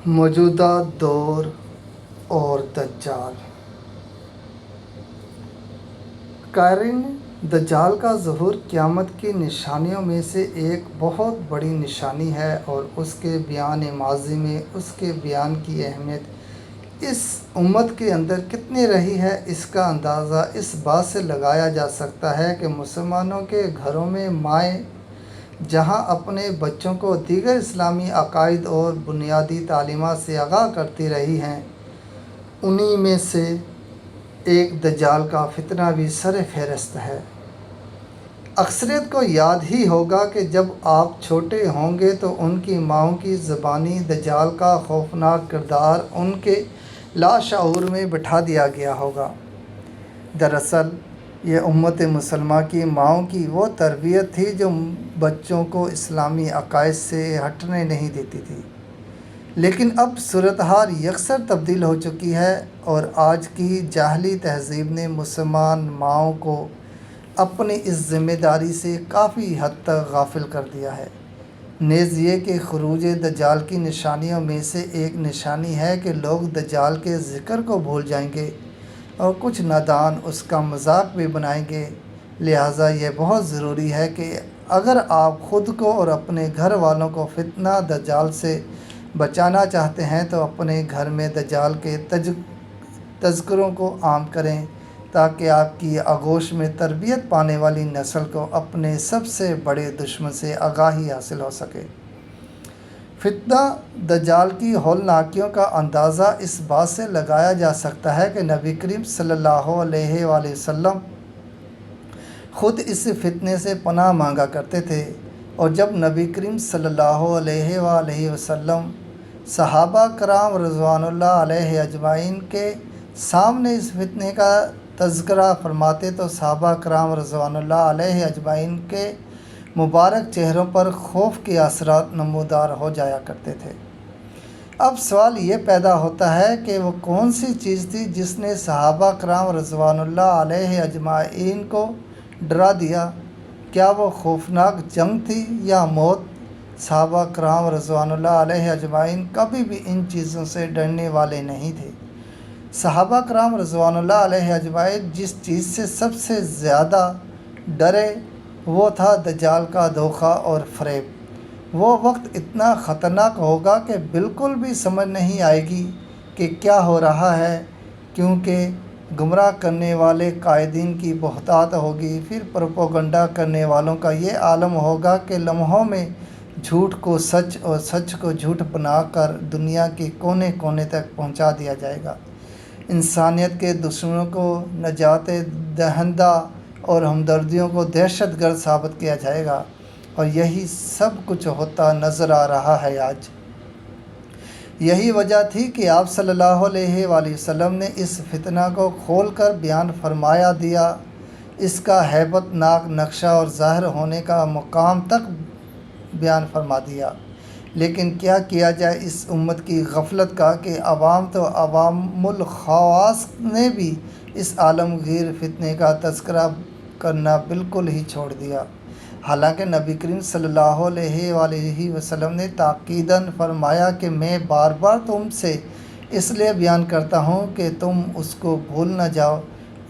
موجودہ دور اور دجال۔ قارئین، دجال کا ظہور قیامت کی نشانیوں میں سے ایک بہت بڑی نشانی ہے اور اس کے بیان ماضی میں اس کے بیان کی اہمیت اس امت کے اندر کتنی رہی ہے، اس کا اندازہ اس بات سے لگایا جا سکتا ہے کہ مسلمانوں کے گھروں میں مائیں جہاں اپنے بچوں کو دیگر اسلامی عقائد اور بنیادی تعلیمات سے آگاہ کرتی رہی ہیں، انہی میں سے ایک دجال کا فتنہ بھی سر فہرست ہے۔ اکثریت کو یاد ہی ہوگا کہ جب آپ چھوٹے ہوں گے تو ان کی ماؤں کی زبانی دجال کا خوفناک کردار ان کے لاشعور میں بٹھا دیا گیا ہوگا۔ دراصل یہ امت مسلمہ کی ماؤں کی وہ تربیت تھی جو بچوں کو اسلامی عقائد سے ہٹنے نہیں دیتی تھی، لیکن اب صورتحال یکسر تبدیل ہو چکی ہے اور آج کی جاہلی تہذیب نے مسلمان ماؤں کو اپنی اس ذمہ داری سے کافی حد تک غافل کر دیا ہے۔ نیز یہ کہ خروج دجال کی نشانیوں میں سے ایک نشانی ہے کہ لوگ دجال کے ذکر کو بھول جائیں گے اور کچھ نادان اس کا مذاق بھی بنائیں گے۔ لہٰذا یہ بہت ضروری ہے کہ اگر آپ خود کو اور اپنے گھر والوں کو فتنہ دجال سے بچانا چاہتے ہیں تو اپنے گھر میں دجال کے تذکروں کو عام کریں تاکہ آپ کی آغوش میں تربیت پانے والی نسل کو اپنے سب سے بڑے دشمن سے آگاہی حاصل ہو سکے۔ فتنہ دجال کی ہولناکیوں کا اندازہ اس بات سے لگایا جا سکتا ہے کہ نبی کریم صلی اللہ علیہ وآلہ وسلم خود اس فتنے سے پناہ مانگا کرتے تھے، اور جب نبی کریم صلی اللہ علیہ وآلہ وسلم صحابہ کرام رضوان اللہ علیہ اجمعین کے سامنے اس فتنے کا تذکرہ فرماتے تو صحابہ کرام رضوان اللہ علیہ اجمعین کے مبارک چہروں پر خوف کے اثرات نمودار ہو جایا کرتے تھے۔ اب سوال یہ پیدا ہوتا ہے کہ وہ کون سی چیز تھی جس نے صحابہ کرام رضوان اللہ علیہ اجمعین کو ڈرا دیا؟ کیا وہ خوفناک جنگ تھی یا موت؟ صحابہ کرام رضوان اللہ علیہ اجمعین کبھی بھی ان چیزوں سے ڈرنے والے نہیں تھے۔ صحابہ کرام رضوان اللہ علیہ اجمعین جس چیز سے سب سے زیادہ ڈرے وہ تھا دجال کا دھوکہ اور فریب۔ وہ وقت اتنا خطرناک ہوگا کہ بالکل بھی سمجھ نہیں آئے گی کہ کیا ہو رہا ہے، کیونکہ گمراہ کرنے والے قائدین کی بہتات ہوگی، پھر پروپیگنڈا کرنے والوں کا یہ عالم ہوگا کہ لمحوں میں جھوٹ کو سچ اور سچ کو جھوٹ بنا کر دنیا کے کونے کونے تک پہنچا دیا جائے گا۔ انسانیت کے دشمنوں کو نجات دہندہ اور ہمدردیوں کو دہشت گرد ثابت کیا جائے گا، اور یہی سب کچھ ہوتا نظر آ رہا ہے آج۔ یہی وجہ تھی کہ آپ صلی اللہ علیہ وآلہ وسلم نے اس فتنہ کو کھول کر بیان فرمایا دیا، اس کا ہیبت ناک نقشہ اور ظاہر ہونے کا مقام تک بیان فرما دیا۔ لیکن کیا کیا جائے اس امت کی غفلت کا کہ عوام تو عوام الخواص نے بھی اس عالمگیر فتنے کا تذکرہ کرنا بالکل ہی چھوڑ دیا، حالانکہ نبی کریم صلی اللہ علیہ وآلہ وسلم نے تاکیداً فرمایا کہ میں بار بار تم سے اس لیے بیان کرتا ہوں کہ تم اس کو بھول نہ جاؤ،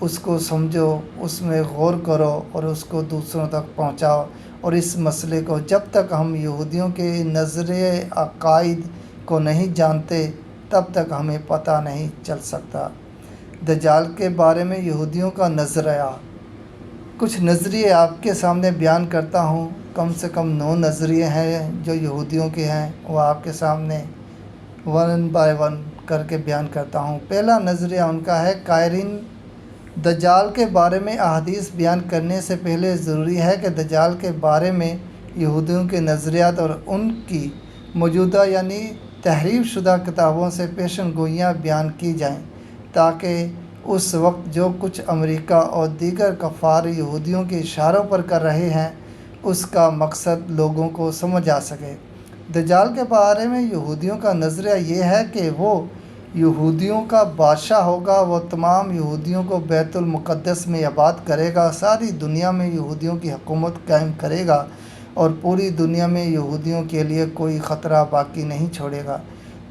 اس کو سمجھو، اس میں غور کرو اور اس کو دوسروں تک پہنچاؤ، اور اس مسئلے کو جب تک ہم یہودیوں کے نظریے عقائد کو نہیں جانتے تب تک ہمیں پتہ نہیں چل سکتا۔ دجال کے بارے میں یہودیوں کا نظریہ، کچھ نظریے آپ کے سامنے بیان کرتا ہوں۔ کم سے کم 9 نظریے ہیں جو یہودیوں کے ہیں، وہ آپ کے سامنے 1 بائی 1 کر کے بیان کرتا ہوں۔ پہلا نظریہ ان کا ہے، قائرین، دجال کے بارے میں احادیث بیان کرنے سے پہلے ضروری ہے کہ دجال کے بارے میں یہودیوں کے نظریات اور ان کی موجودہ یعنی تحریف شدہ کتابوں سے پیشن گوئیاں بیان کی جائیں، تاکہ اس وقت جو کچھ امریکہ اور دیگر کفار یہودیوں کے اشاروں پر کر رہے ہیں اس کا مقصد لوگوں کو سمجھ آ سکے۔ دجال کے بارے میں یہودیوں کا نظریہ یہ ہے کہ وہ یہودیوں کا بادشاہ ہوگا، وہ تمام یہودیوں کو بیت المقدس میں آباد کرے گا، ساری دنیا میں یہودیوں کی حکومت قائم کرے گا اور پوری دنیا میں یہودیوں کے لیے کوئی خطرہ باقی نہیں چھوڑے گا۔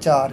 4,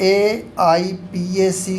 AIPAC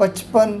55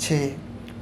6,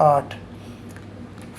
8,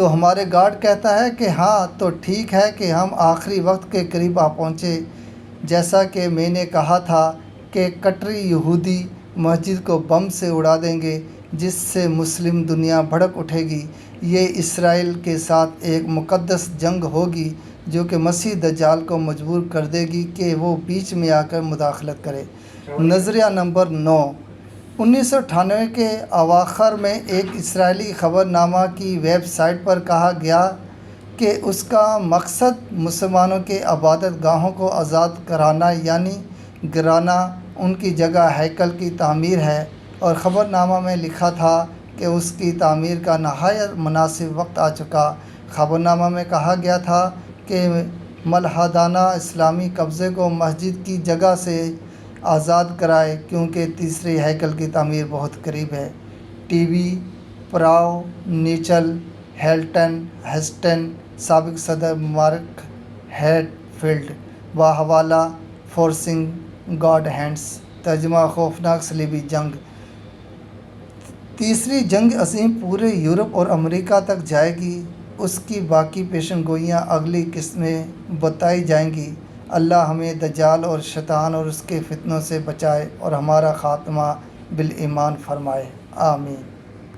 تو ہمارے گارڈ کہتا ہے کہ ہاں تو ٹھیک ہے کہ ہم آخری وقت کے قریب آ پہنچے، جیسا کہ میں نے کہا تھا کہ کٹری یہودی مسجد کو بم سے اڑا دیں گے جس سے مسلم دنیا بھڑک اٹھے گی۔ یہ اسرائیل کے ساتھ ایک مقدس جنگ ہوگی جو کہ مسیح دجال کو مجبور کر دے گی کہ وہ بیچ میں آ کر مداخلت کرے۔ نظریہ نمبر 9۔ 1998 کے اواخر میں ایک اسرائیلی خبر نامہ کی ویب سائٹ پر کہا گیا کہ اس کا مقصد مسلمانوں کے عبادت گاہوں کو آزاد کرانا یعنی گرانا، ان کی جگہ ہیکل کی تعمیر ہے، اور خبر نامہ میں لکھا تھا کہ اس کی تعمیر کا نہایت مناسب وقت آ چکا۔ خبر نامہ میں کہا گیا تھا کہ ملحدانہ اسلامی قبضے کو مسجد کی جگہ سے آزاد کرائے کیونکہ تیسری ہیکل کی تعمیر بہت قریب ہے۔ ٹی وی پراو نیچل ہیسٹن سابق صدر مارک ہیٹفیلڈ بحوالہ فورسنگ گاڈ ہینڈز، ترجمہ خوفناک صلیبی جنگ۔ تیسری جنگ عظیم پورے یورپ اور امریکہ تک جائے گی۔ اس کی باقی پیشن گوئیاں اگلی قسط میں بتائی جائیں گی۔ اللہ ہمیں دجال اور شیطان اور اس کے فتنوں سے بچائے اور ہمارا خاتمہ بالایمان فرمائے، آمین۔